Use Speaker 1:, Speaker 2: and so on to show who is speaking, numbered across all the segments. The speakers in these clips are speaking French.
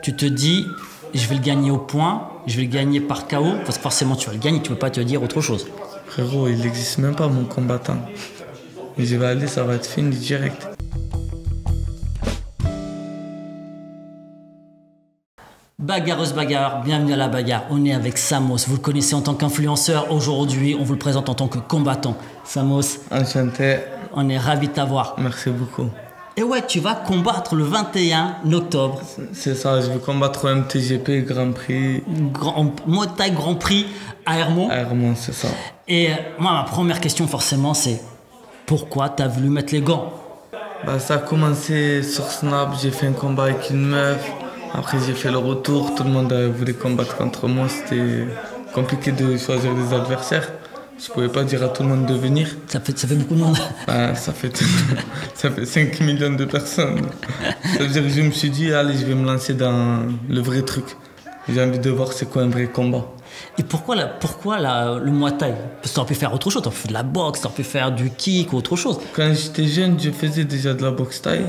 Speaker 1: Tu te dis, je vais le gagner au point, je vais le gagner par KO, parce que forcément tu vas le gagner, tu ne peux pas te dire autre chose.
Speaker 2: Frérot, il n'existe même pas mon combattant. Et je vais aller, ça va être fini direct.
Speaker 1: Bagarreuse bagarre, bienvenue à la bagarre. On est avec Samos, vous le connaissez en tant qu'influenceur. Aujourd'hui, on vous le présente en tant que combattant. Samos,
Speaker 2: Enchanté.
Speaker 1: on est ravis de t'avoir.
Speaker 2: Merci beaucoup.
Speaker 1: Et ouais, tu vas combattre le 21 octobre.
Speaker 2: C'est ça, je vais combattre au MTGP Grand Prix.
Speaker 1: Muay Thai Grand Prix à Hermont.
Speaker 2: À Hermont, c'est ça.
Speaker 1: Et moi, ma première question forcément, c'est pourquoi tu as voulu mettre les gants?
Speaker 2: Ça a commencé sur Snap, j'ai fait un combat avec une meuf. Après, j'ai fait le retour, tout le monde voulait combattre contre moi. C'était compliqué de choisir des adversaires. Je pouvais pas dire à tout le monde de venir.
Speaker 1: Ça fait beaucoup de monde.
Speaker 2: Ça fait 5 millions de personnes. Ça veut dire que je me suis dit, allez, je vais me lancer dans le vrai truc. J'ai envie de voir c'est quoi un vrai combat.
Speaker 1: Et pourquoi le Muay Thai? Parce que tu aurais pu faire autre chose, tu aurais pu faire de la boxe, tu aurais pu faire du kick ou autre chose.
Speaker 2: Quand j'étais jeune, je faisais déjà de la boxe thaï.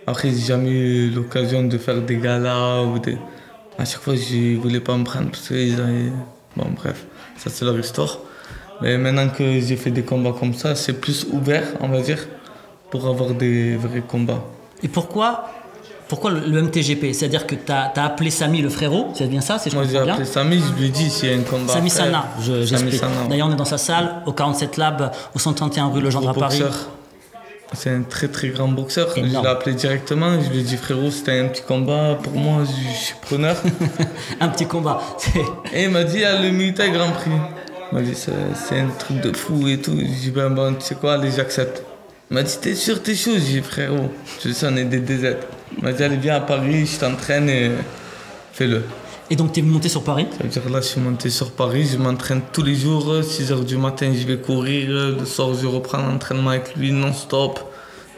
Speaker 2: Après, j'ai jamais eu l'occasion de faire des galas ou des... À chaque fois, je voulais pas me prendre parce qu'ils avaient... Bon, bref, ça c'est leur histoire. Mais maintenant que j'ai fait des combats comme ça, c'est plus ouvert, on va dire, pour avoir des vrais combats.
Speaker 1: Et pourquoi le MTGP? C'est-à-dire que tu as appelé Samy le frérot, c'est bien ça?
Speaker 2: Moi j'ai appelé Samy, je lui ai dit s'il y a un combat.
Speaker 1: Samy Sana, j'explique.
Speaker 2: Sana.
Speaker 1: D'ailleurs, on est dans sa salle, au 47 Lab, au 131 rue Legendre à Paris.
Speaker 2: C'est un très très grand boxeur.
Speaker 1: Énorme.
Speaker 2: Je l'ai appelé directement, je lui ai dit frérot, c'était un petit combat, pour moi je suis preneur.
Speaker 1: Un petit combat.
Speaker 2: Et il m'a dit, il y a le Muay Thai Grand Prix. Il m'a dit, c'est un truc de fou et tout. J'ai dit, bon, tu sais quoi, allez, j'accepte. Il m'a dit, t'es sûr, t'es chaud? J'ai dit, frérot, je sais, on est des DZ. Il m'a dit, allez, viens à Paris, je t'entraîne et fais-le.
Speaker 1: Et donc, t'es monté sur Paris?
Speaker 2: Ça veut dire là, je suis monté sur Paris, je m'entraîne tous les jours, 6h du matin, je vais courir, le soir, je reprends l'entraînement avec lui non-stop,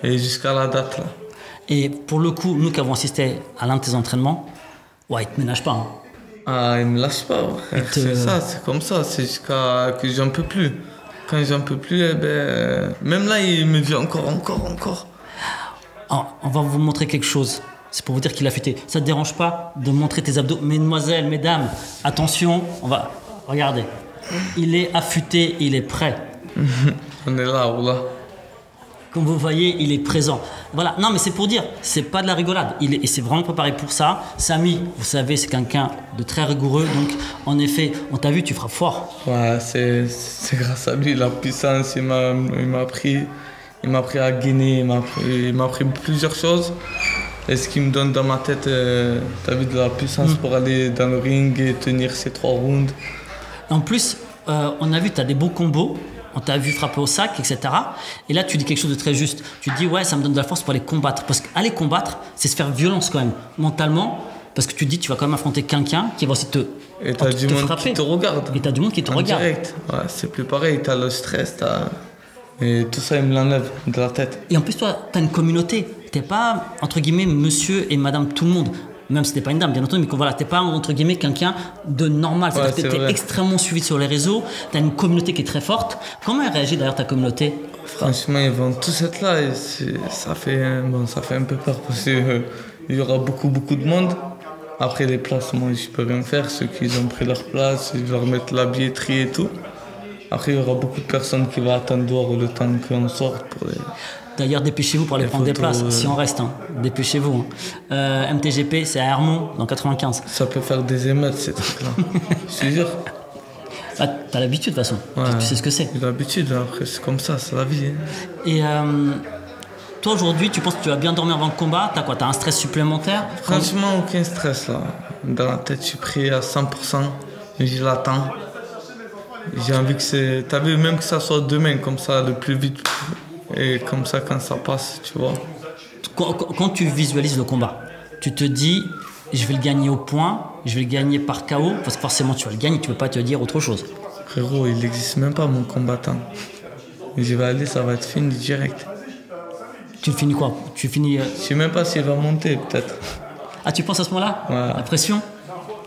Speaker 2: et jusqu'à la date, là.
Speaker 1: Et pour le coup, nous qui avons assisté à l'un de tes entraînements, ouais, il te ménage pas, hein.
Speaker 2: Ah, il me lâche pas, frère. C'est ça, c'est comme ça, c'est jusqu'à que j'en peux plus. Quand j'en peux plus, même là, il me dit encore.
Speaker 1: Alors, on va vous montrer quelque chose. C'est pour vous dire qu'il a affûté. Ça te dérange pas de montrer tes abdos? Mesdemoiselles, mesdames, attention, on va... Regardez. Il est affûté, il est prêt.
Speaker 2: On est là, voilà.
Speaker 1: Comme vous voyez, il est présent. Voilà. Non, mais c'est pour dire, c'est pas de la rigolade. Il s'est vraiment préparé pour ça. Samy, vous savez, c'est quelqu'un de très rigoureux. Donc, en effet, on t'a vu, tu frappes fort.
Speaker 2: Ouais, c'est grâce à lui, la puissance. Il m'a appris à gainer. Il m'a appris plusieurs choses. Et ce qu'il me donne dans ma tête, t'as vu, de la puissance pour aller dans le ring et tenir ces 3 rounds.
Speaker 1: En plus, on a vu, tu as des beaux combos. On t'a vu frapper au sac, etc. Et là, tu dis quelque chose de très juste. Tu dis, ouais, ça me donne de la force pour aller combattre. Parce qu'aller combattre, c'est se faire violence quand même, mentalement. Parce que tu dis, tu vas quand même affronter quelqu'un qui va aussi te frapper.
Speaker 2: Et t'as du monde qui te regarde.
Speaker 1: Et t'as du monde qui te regarde.
Speaker 2: Direct. Ouais, c'est plus pareil. T'as le stress, et tout ça, il me l'enlève de la tête.
Speaker 1: Et en plus, toi, t'as une communauté. T'es pas, entre guillemets, monsieur et madame tout le monde. Même si t'es pas une dame, bien entendu, mais voilà, t'es pas, entre guillemets, quelqu'un de normal. C'est-à-dire que t'es extrêmement suivi sur les réseaux, t'as une communauté qui est très forte. Comment elle réagit d'ailleurs ta communauté?
Speaker 2: Franchement, ils vont tous être là et ça fait un peu peur parce qu'il y aura beaucoup de monde. Après les places, moi je peux rien faire, ceux qui ont pris leur place, je vais leur mettre la billetterie et tout. Après il y aura beaucoup de personnes qui vont attendre dehors le temps qu'on sorte pour les...
Speaker 1: D'ailleurs, dépêchez-vous pour aller prendre des places, si on reste. Hein. Dépêchez-vous. Hein. MTGP, c'est à Hermont, dans 95.
Speaker 2: Ça peut faire des émeutes, ces trucs-là. Je te jure.
Speaker 1: Ah, t'as l'habitude, de toute façon. Ouais, tu sais ce que c'est.
Speaker 2: J'ai l'habitude, après, c'est comme ça, c'est la vie. Hein.
Speaker 1: Et toi, aujourd'hui, tu penses que tu vas bien dormir avant le combat? T'as quoi? T'as un stress supplémentaire?
Speaker 2: Franchement, aucun stress, là. Dans la tête, je suis pris à 100%. Je l'attends. J'ai envie que c'est... T'as vu, même que ça soit demain, comme ça, le plus vite... Et comme ça, quand ça passe, tu vois.
Speaker 1: Quand tu visualises le combat, tu te dis, je vais le gagner au point, je vais le gagner par KO, parce que forcément tu vas le gagner, tu ne peux pas te dire autre chose.
Speaker 2: Frérot, il n'existe même pas mon combattant. Je vais aller, ça va être fini direct.
Speaker 1: Tu finis quoi? Tu finis...
Speaker 2: Je ne sais même pas s'il va monter, peut-être.
Speaker 1: Ah, tu penses à ce moment-là?
Speaker 2: Ouais.
Speaker 1: La pression?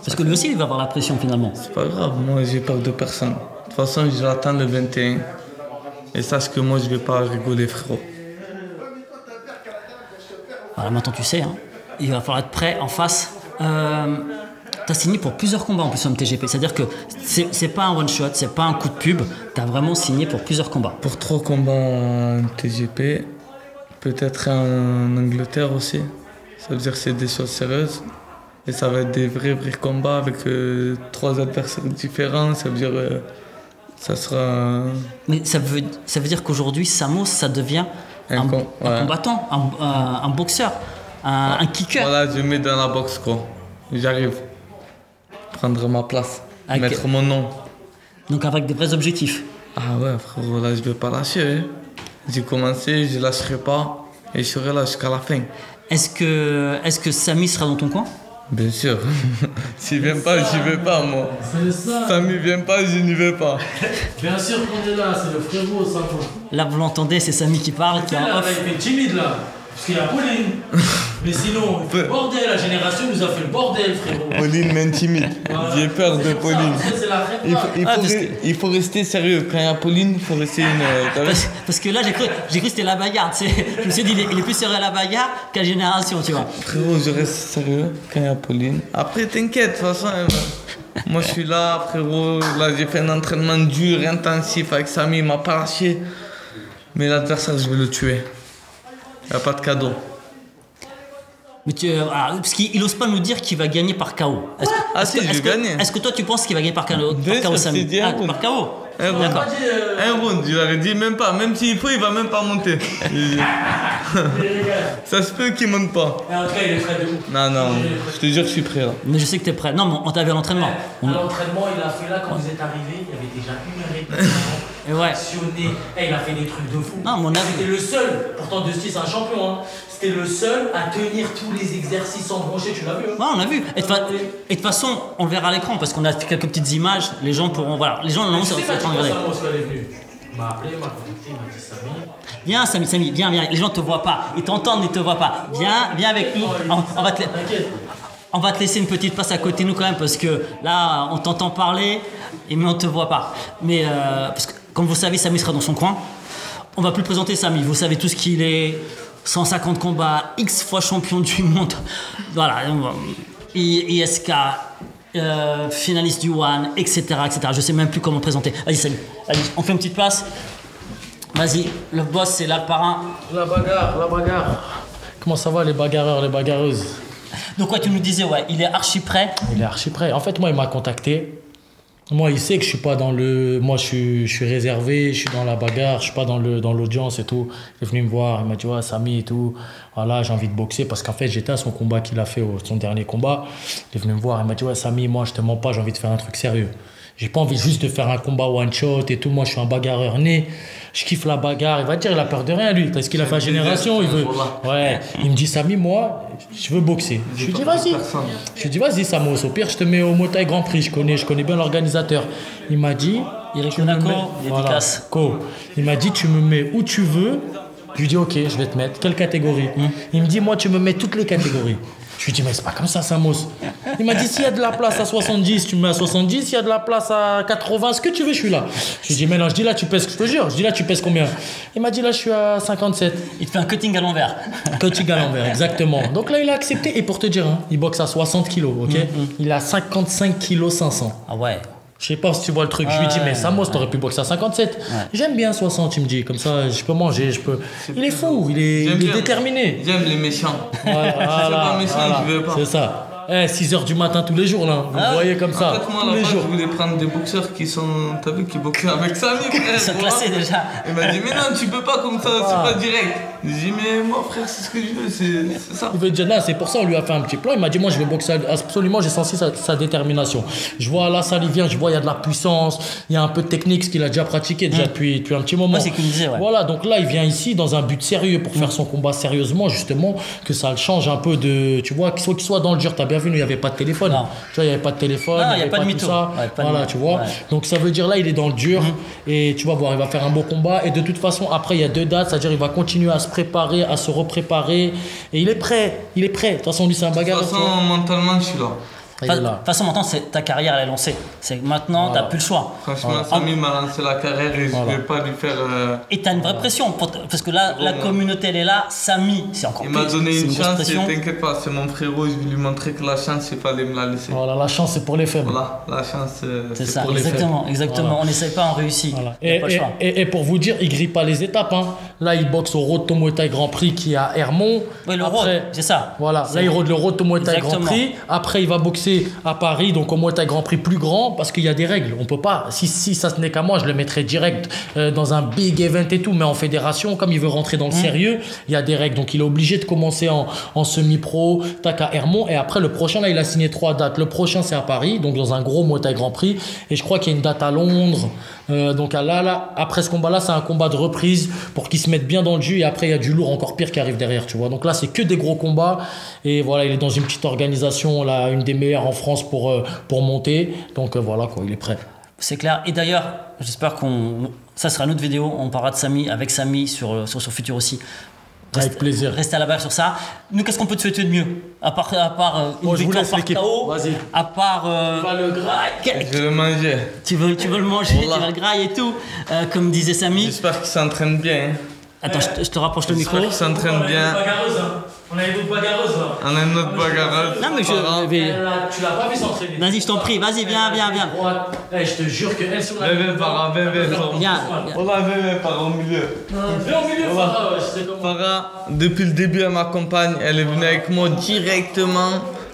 Speaker 1: Parce que lui aussi, il va avoir la pression, finalement.
Speaker 2: C'est pas grave, moi, j'ai peur de personne. De toute façon, je l'attends le 21. Et sache que moi, je vais pas rigoler, frérot.
Speaker 1: Voilà, maintenant tu sais, hein. Il va falloir être prêt en face Tu as signé pour plusieurs combats en plus en MTGP. C'est-à-dire que c'est pas un one-shot, c'est pas un coup de pub. Tu as vraiment signé pour plusieurs combats.
Speaker 2: Pour 3 combats en MTGP, peut-être en Angleterre aussi. Ça veut dire que c'est des choses sérieuses. Et ça va être des vrais combats avec 3 adversaires différents. Ça veut dire ça sera...
Speaker 1: Mais ça veut dire qu'aujourd'hui, Samos, ça devient un combattant, un boxeur, un kicker.
Speaker 2: Voilà, je mets dans la boxe, quoi. J'arrive. Prendre ma place. Mettre mon nom.
Speaker 1: Donc avec des vrais objectifs.
Speaker 2: Ah ouais, frérot, là, je vais pas lâcher. Hein. J'ai commencé, je lâcherai pas. Et je serai là jusqu'à la fin.
Speaker 1: Est-ce que Samy sera dans ton coin?
Speaker 2: Bien sûr. S'il vient pas, j'y vais pas, moi.
Speaker 3: C'est ça.
Speaker 2: Samy vient pas, je n'y vais pas.
Speaker 3: Bien sûr qu'on est là, c'est le frérot, ça.
Speaker 1: Là, vous l'entendez, c'est Samy qui parle, qui est en
Speaker 3: Là,
Speaker 1: off.
Speaker 3: il fait timide, là. Parce qu'il y a Pauline. Mais sinon, il fait le bordel. La génération nous a fait le bordel, frérot.
Speaker 2: Pauline m'intimide.
Speaker 3: Voilà.
Speaker 2: J'ai peur de Pauline.
Speaker 3: Ça, c'est la règle.
Speaker 2: Il faut rester sérieux. Quand il y a Pauline, il faut rester une...
Speaker 1: Parce que là, j'ai cru que c'était la bagarre. Tu sais. Je me suis dit, il est plus sérieux à la bagarre qu'à la génération, tu vois.
Speaker 2: Frérot, je reste sérieux quand il y a Pauline. Après, t'inquiète, de toute façon, moi je suis là, frérot. Là, j'ai fait un entraînement dur, intensif avec Samy, il m'a pas lâché. Mais l'adversaire, je vais le tuer. Il n'y a pas de cadeau.
Speaker 1: Mais parce qu'il n'ose pas nous dire qu'il va gagner par KO.
Speaker 2: Je vais gagner.
Speaker 1: Est-ce que toi, tu penses qu'il va gagner par KO, Samy? Par KO.
Speaker 2: Un round.
Speaker 1: D'accord.
Speaker 2: Un round, je l'aurais dit même pas. Même s'il faut, il va même pas monter. Ça se peut qu'il monte pas.
Speaker 3: Et en tout cas, il est prêt de ouf.
Speaker 2: Non, je te jure, je suis prêt là.
Speaker 1: Mais je sais que tu es prêt. Non, mais on t'a vu à l'entraînement.
Speaker 3: À l'entraînement, il a fait là, quand vous êtes arrivés, il y avait déjà une répétition.
Speaker 1: Et ouais.
Speaker 3: Actionné. Il a fait des trucs de fou.
Speaker 1: Non, mon avis.
Speaker 3: C'était le seul, pourtant De Stis, c'est un champion, hein. C'était le seul à tenir tous les exercices sans broncher, tu l'as vu, hein.
Speaker 1: Ouais, on a vu. Et de toute façon, on le verra à l'écran parce qu'on a fait quelques petites images. Les gens pourront. Voilà. Les gens, normalement,
Speaker 3: Tu sais,
Speaker 1: c'est en train de
Speaker 3: quand
Speaker 1: regarder.
Speaker 3: Samos, quand elle est venue, il m'a appelé, il m'a contacté, il m'a dit Samy.
Speaker 1: Viens, Samy, viens. Les gens te voient pas. Ils t'entendent, ils te voient pas. Viens avec nous. On va te laisser une petite place à côté de nous quand même parce que là, on t'entend parler, mais on te voit pas. Mais parce que, comme vous savez, Samy sera dans son coin. On va plus le présenter, Samy. Vous savez tout ce qu'il est. 150 combats, X fois champion du monde. Voilà. ISK, finaliste du One, etc., etc. Je sais même plus comment le présenter. Vas-y, Samy. Allez, on fait une petite place. Vas-y, le boss, c'est là le parrain.
Speaker 3: La bagarre. Comment ça va, les bagarreurs, les bagarreuses?
Speaker 1: Donc, ouais, tu nous disais, ouais, il est archi prêt.
Speaker 3: Il est archi prêt. En fait, moi, il m'a contacté. Moi, il sait que je suis pas dans le... Moi, je suis réservé, je suis dans la bagarre, je suis pas dans l'audience et tout. Il est venu me voir, il m'a dit, ouais, Samy et tout, voilà, j'ai envie de boxer. Parce qu'en fait, j'étais à son combat qu'il a fait, son dernier combat. Il est venu me voir, il m'a dit, ouais, Samy, moi, je te mens pas, j'ai envie de faire un truc sérieux. J'ai pas envie juste de faire un combat one shot et tout. Moi, je suis un bagarreur né. Je kiffe la bagarre. Il va te dire, il a peur de rien, lui. Parce qu'il a fait la génération. Il veut. Ouais. Il me dit, Samy, moi, je veux boxer. Je lui dis, vas-y. Je lui dis, vas-y, Samos. Au pire, je te mets au Motaï Grand Prix. Je connais bien l'organisateur. Il m'a dit,
Speaker 1: Eric Monaco, dédicace.
Speaker 3: Il m'a dit, tu me mets où tu veux. Je lui dis, ok, je vais te mettre. Quelle catégorie? Il me dit, moi, tu me mets toutes les catégories. Je lui dis, mais c'est pas comme ça, Samos. Il m'a dit, s'il y a de la place à 70, tu me mets à 70. S'il y a de la place à 80, ce que tu veux, je suis là. Je lui dis, mais non, je dis là, tu pèses, je te jure. Je dis là, tu pèses combien? Il m'a dit, là, je suis à 57.
Speaker 1: Il te fait un cutting à l'envers.
Speaker 3: Cutting à l'envers, exactement. Donc là, il a accepté. Et pour te dire, hein, il boxe à 60 kilos, ok? Il a 55 kilos 500.
Speaker 1: Ah ouais.
Speaker 3: Je sais pas si tu vois le truc. Je lui dis, mais Samos, t'aurais pu boxer à 57. J'aime bien 60, il me dit. Comme ça, je peux manger, je peux. Il est fou, il est déterminé.
Speaker 2: J'aime les méchants.
Speaker 3: Voilà,
Speaker 2: Je suis pas méchant, je veux pas.
Speaker 3: c'est ça. 6h du matin tous les jours, là. Vous voyez comme ça.
Speaker 2: En fait, moi,
Speaker 3: tous les
Speaker 2: là-bas,
Speaker 3: jours.
Speaker 2: je voulais prendre des boxeurs qui sont. T'as vu, qui boxaient avec Samy, frère.
Speaker 1: Ils sont classés déjà.
Speaker 2: Il m'a dit, mais non, tu peux pas comme ça, c'est pas direct. J'ai dit, mais moi, frère, c'est ce que je veux, c'est ça.
Speaker 3: Il veut dire, là, c'est pour ça on lui a fait un petit plan. Il m'a dit, moi, je vais boxer absolument, j'ai senti sa détermination. Je vois là, ça lui vient, je vois, il y a de la puissance, il y a un peu de technique, ce qu'il a déjà pratiqué déjà depuis un petit moment.
Speaker 1: Moi, c'est qu'il me disait, ouais.
Speaker 3: Voilà, donc là, il vient ici dans un but sérieux pour faire son combat sérieusement, justement, que ça le change un peu de. Tu vois, qu'il soit dans le dur. T'as bien vu, nous, il n'y avait pas de téléphone.
Speaker 1: Non.
Speaker 3: Tu vois, il n'y avait pas de téléphone,
Speaker 1: Non,
Speaker 3: il n'y avait pas de
Speaker 1: mytho.
Speaker 3: tout ça.
Speaker 1: Ouais, pas de
Speaker 3: voilà,
Speaker 1: mytho.
Speaker 3: tu vois.
Speaker 1: Ouais.
Speaker 3: Donc ça veut dire là, il est dans le dur et tu vas voir, il va faire un beau combat. Et de toute façon, après, il y a 2 dates, c'est-à-dire il va continuer à se préparer, à se repréparer. Et il est prêt, il est prêt. De toute façon, lui, c'est un
Speaker 2: De
Speaker 3: bagarreur.
Speaker 2: toute façon, mentalement, je suis là.
Speaker 3: Il
Speaker 1: De
Speaker 3: est là.
Speaker 1: toute façon, maintenant, ta carrière, elle est lancée. C'est maintenant,
Speaker 3: Voilà.
Speaker 1: t'as plus le choix.
Speaker 2: Franchement, Samy m'a lancé la carrière et je ne vais pas lui faire.
Speaker 1: Et t'as une vraie pression, parce que là, la communauté, elle est là. Samy, c'est encore
Speaker 2: Il
Speaker 1: plus.
Speaker 2: m'a donné
Speaker 1: c'est
Speaker 2: une
Speaker 1: grosse
Speaker 2: chance
Speaker 1: pression.
Speaker 2: et t'inquiète pas, c'est mon frérot, je vais lui montrer que la chance, il fallait me la laisser.
Speaker 3: Voilà, la chance, c'est pour les faibles.
Speaker 2: Voilà, la chance,
Speaker 1: C'est ça,
Speaker 3: pour les
Speaker 1: exactement.
Speaker 3: Voilà.
Speaker 1: On n'essaye pas, on réussit.
Speaker 3: Voilà.
Speaker 1: Y a pas le choix.
Speaker 3: Et pour vous dire, il grille pas les étapes. Hein. Là, il boxe au Road to Muay Thai Grand Prix qui est à Hermont.
Speaker 1: Oui, le
Speaker 3: Après,
Speaker 1: road, c'est ça.
Speaker 3: Voilà, là, il rôde le Road to Muay Thai Grand
Speaker 1: Exactement.
Speaker 3: Prix. Après, il va boxer à Paris, donc au Muay Thai Grand Prix plus grand, parce qu'il y a des règles. On peut pas. Si ça ce n'est qu'à moi, je le mettrais direct dans un big event et tout. Mais en fédération, comme il veut rentrer dans le sérieux, il y a des règles. Donc, il est obligé de commencer en semi-pro, tac à Hermont. Et après, le prochain, là, il a signé 3 dates. Le prochain, c'est à Paris, donc dans un gros Muay Thai Grand Prix. Et je crois qu'il y a une date à Londres. Donc là, après ce combat-là, c'est un combat de reprise pour qu'il se mette bien dans le jus. Et après, il y a du lourd encore pire qui arrive derrière, tu vois. Donc là, c'est que des gros combats. Et voilà, il est dans une petite organisation, là, une des meilleures en France pour monter. Donc voilà, quoi, il est prêt.
Speaker 1: C'est clair. Et d'ailleurs, j'espère ça sera une autre vidéo. On parlera de Samy, avec Samy sur Futur aussi.
Speaker 3: Avec plaisir.
Speaker 1: Restez à la barre sur ça. Nous, qu'est-ce qu'on peut te souhaiter de mieux? À part une
Speaker 3: Moi, je vous
Speaker 1: victoire
Speaker 3: laisse
Speaker 1: par
Speaker 3: l'équipe.
Speaker 1: KO.
Speaker 3: Vas-y.
Speaker 1: À part.
Speaker 3: Le gras.
Speaker 2: je vais le manger.
Speaker 1: Tu veux le manger,
Speaker 2: Voilà.
Speaker 1: tu vas le grailler et tout. Comme disait Samy.
Speaker 2: J'espère qu'il s'entraîne bien. Hein.
Speaker 1: Attends, je te rapproche le micro.
Speaker 2: J'espère qu'il s'entraîne bien.
Speaker 3: On a une autre bagarreuse là.
Speaker 2: On a une autre bagarreuse.
Speaker 1: Non, mais
Speaker 2: c'est pas grave.
Speaker 3: Tu l'as pas vu s'entraîner.
Speaker 1: Vas-y, je t'en prie, vas-y, viens.
Speaker 3: Je te jure qu'elle sur la.
Speaker 2: Bébé, Farah, bébé.
Speaker 1: Viens.
Speaker 2: Voilà, bébé, Farah au milieu.
Speaker 3: Viens au milieu, Farah, ouais, c'est comment.
Speaker 2: Farah, depuis le début, elle m'accompagne. Elle est venue avec moi directement.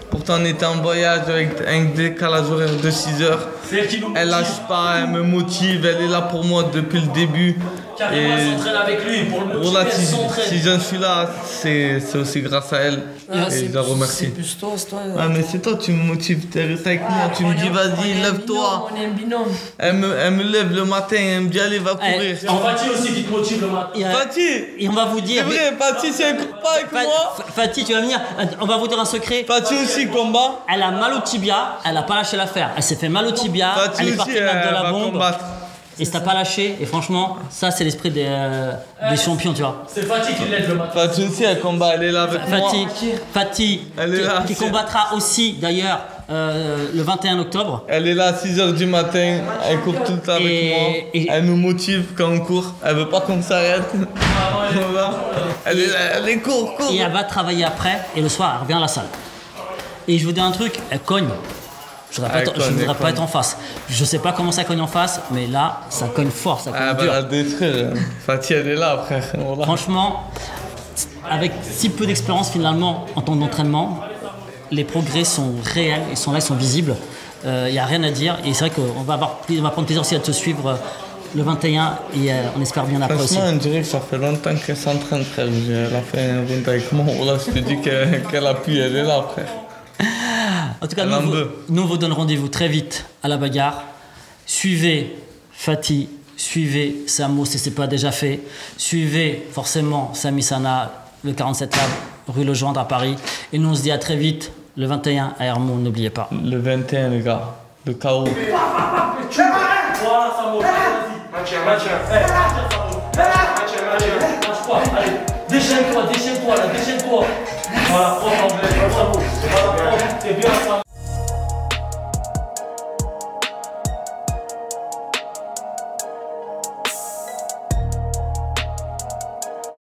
Speaker 2: Pourtant, on était en voyage avec un décalage horaire de 6 heures.
Speaker 3: C'est elle qui nous
Speaker 2: Elle lâche pas, elle me motive, elle est là pour moi depuis le début.
Speaker 3: Carrément, elle
Speaker 2: Et
Speaker 3: s'entraîne avec lui pour le motiver,
Speaker 2: voilà,
Speaker 3: elle
Speaker 2: si
Speaker 3: s'entraîne.
Speaker 2: j'en suis là, c'est aussi grâce à elle. Et je la remercie.
Speaker 4: C'est plus toi, c'est toi.
Speaker 2: Ah, mais c'est toi, tu me motives, t'es resté avec moi, tu me dis vas-y, lève-toi.
Speaker 4: On est un binôme.
Speaker 2: Elle me lève le matin, elle me dit allez, va courir.
Speaker 3: C'est Fatih aussi qui te motive le matin.
Speaker 2: Fatih,
Speaker 1: Et on va vous
Speaker 2: c'est
Speaker 1: dire.
Speaker 2: vrai, Fatih, c'est un combat avec moi.
Speaker 1: Fatih, tu vas venir. On va vous dire un secret.
Speaker 2: Fatih aussi combat.
Speaker 1: Elle a mal au tibia, elle a pas lâché l'affaire. Elle s'est fait mal au tibia, elle
Speaker 2: Fatih
Speaker 1: est
Speaker 2: aussi,
Speaker 1: partie
Speaker 2: elle
Speaker 1: mettre de la
Speaker 2: va
Speaker 1: bombe.
Speaker 2: combattre.
Speaker 1: Et ça t'a pas lâché. Et franchement, ça, c'est l'esprit des champions, tu vois.
Speaker 3: C'est Fatih qui l'aide le matin.
Speaker 2: Fatih aussi, elle combat, elle est là avec moi.
Speaker 1: Fatih,
Speaker 2: Elle est là,
Speaker 1: qui
Speaker 2: c'est-
Speaker 1: combattra aussi, d'ailleurs, le 21 octobre.
Speaker 2: Elle est là à 6h du matin, elle court tout le temps avec
Speaker 1: Et-
Speaker 2: moi.
Speaker 1: et-
Speaker 2: Elle nous motive quand on court, elle veut pas qu'on s'arrête. Voilà. Elle est là, elle court.
Speaker 1: Et elle va travailler après. Et le soir, elle revient à la salle. Et je vous dis un truc, elle cogne. Je ne
Speaker 2: Elle
Speaker 1: voudrais
Speaker 2: cogne,
Speaker 1: pas
Speaker 2: elle cogne.
Speaker 1: être en face. Je sais pas comment ça cogne en face, mais là, ça cogne fort, ça cogne
Speaker 2: Elle va
Speaker 1: dur.
Speaker 2: la détruire. Fatih, elle est là, frère. Voilà.
Speaker 1: Franchement, avec si peu d'expérience finalement en temps d'entraînement, les progrès sont réels, ils sont là, ils sont visibles. Il n'y a rien à dire. Et c'est vrai qu'on va prendre plaisir aussi à te suivre le 21 et on espère bien après aussi.
Speaker 2: Franchement, on dirait que ça fait longtemps qu'elle s'entraîne, frère. Elle a fait un round avec moi. Voilà, je te dis qu'elle a pu, elle est là, frère.
Speaker 1: En tout cas,
Speaker 2: Elle en
Speaker 1: nous,
Speaker 2: veut.
Speaker 1: nous, on vous donne rendez-vous très vite à la bagarre. Suivez Fatih, suivez Samo si ce n'est pas déjà fait. Suivez forcément Samy Sana, le 47 Lab, rue Le Joindre à Paris. Et nous, on se dit à très vite, le 21 à Hermont, n'oubliez pas.
Speaker 2: Le 21, les gars. Le KO.
Speaker 3: Voilà, ça monte. Vas-y. Maintien. Lâche pas. Allez. Déchaîne-toi, là, déchaîne-toi. Voilà, prends l'anglais, ça monte.